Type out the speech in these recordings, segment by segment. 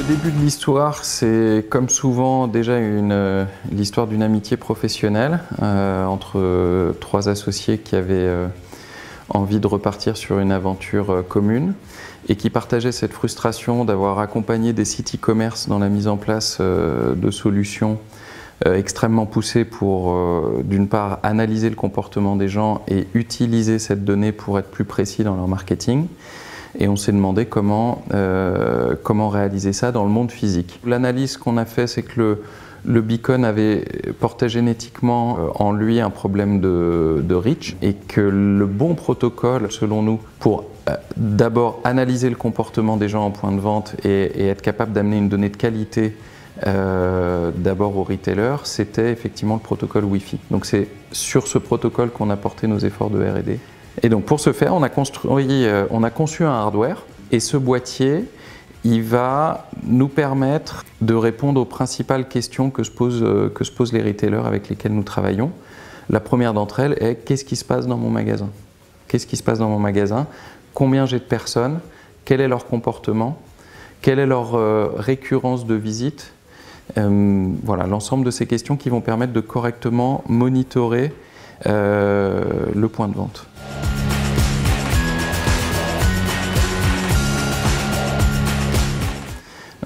début de l'histoire, c'est comme souvent déjà l'histoire d'une amitié professionnelle entre trois associés qui avaient envie de repartir sur une aventure commune et qui partageaient cette frustration d'avoir accompagné des sites e-commerce dans la mise en place de solutions extrêmement poussées pour, d'une part, analyser le comportement des gens et utiliser cette donnée pour être plus précis dans leur marketing. Et on s'est demandé comment réaliser ça dans le monde physique. L'analyse qu'on a fait, c'est que le beacon portait génétiquement en lui un problème de reach et que le bon protocole, selon nous, pour d'abord analyser le comportement des gens en point de vente et être capable d'amener une donnée de qualité d'abord aux retailers, c'était effectivement le protocole Wi-Fi. Donc c'est sur ce protocole qu'on a porté nos efforts de R&D. Et donc pour ce faire, on a conçu un hardware et ce boîtier, il va nous permettre de répondre aux principales questions que se posent les retailers avec lesquels nous travaillons. La première d'entre elles est: qu'est-ce qui se passe dans mon magasin? Qu'est-ce qui se passe dans mon magasin? Combien j'ai de personnes? Quel est leur comportement? Quelle est leur récurrence de visite? Voilà, l'ensemble de ces questions qui vont permettre de correctement monitorer le point de vente.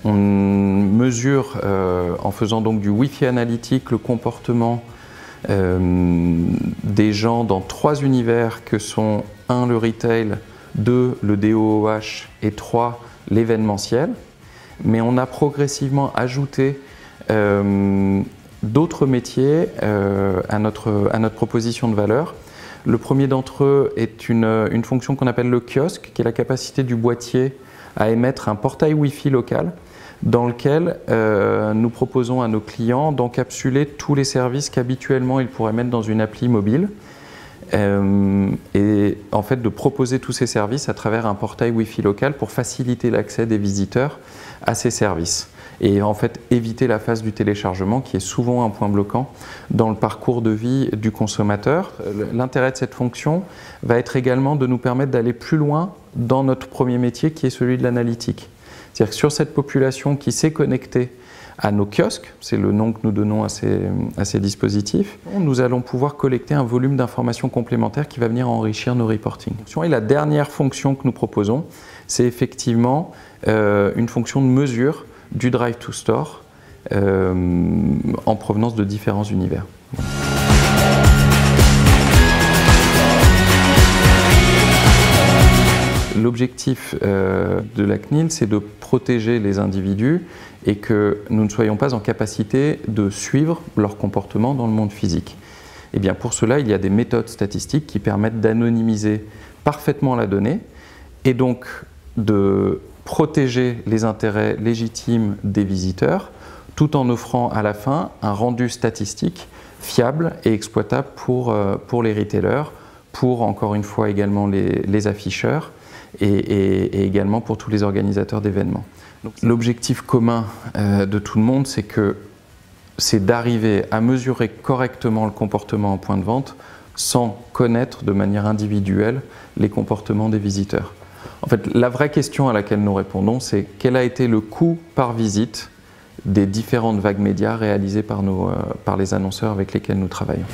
On mesure, en faisant donc du Wi-Fi analytique, le comportement des gens dans trois univers que sont 1 le retail, 2 le DOOH et 3 l'événementiel. Mais on a progressivement ajouté d'autres métiers à notre proposition de valeur. Le premier d'entre eux est une fonction qu'on appelle le kiosque, qui est la capacité du boîtier à émettre un portail Wi-Fi local dans lequel nous proposons à nos clients d'encapsuler tous les services qu'habituellement ils pourraient mettre dans une appli mobile et en fait de proposer tous ces services à travers un portail Wi-Fi local pour faciliter l'accès des visiteurs à ces services et en fait éviter la phase du téléchargement qui est souvent un point bloquant dans le parcours de vie du consommateur. L'intérêt de cette fonction va être également de nous permettre d'aller plus loin dans notre premier métier qui est celui de l'analytique. C'est-à-dire que sur cette population qui s'est connectée à nos kiosques, c'est le nom que nous donnons à ces dispositifs, nous allons pouvoir collecter un volume d'informations complémentaires qui va venir enrichir nos reporting. Et la dernière fonction que nous proposons, c'est effectivement une fonction de mesure du Drive to Store en provenance de différents univers. L'objectif de la CNIL, c'est de protéger les individus et que nous ne soyons pas en capacité de suivre leur comportement dans le monde physique. Et bien pour cela, il y a des méthodes statistiques qui permettent d'anonymiser parfaitement la donnée et donc de protéger les intérêts légitimes des visiteurs tout en offrant à la fin un rendu statistique fiable et exploitable pour les retailers, pour encore une fois également les afficheurs et également pour tous les organisateurs d'événements. L'objectif commun de tout le monde, c'est d'arriver à mesurer correctement le comportement en point de vente sans connaître de manière individuelle les comportements des visiteurs. En fait, la vraie question à laquelle nous répondons, c'est quel a été le coût par visite des différentes vagues médias réalisées par les annonceurs avec lesquels nous travaillons.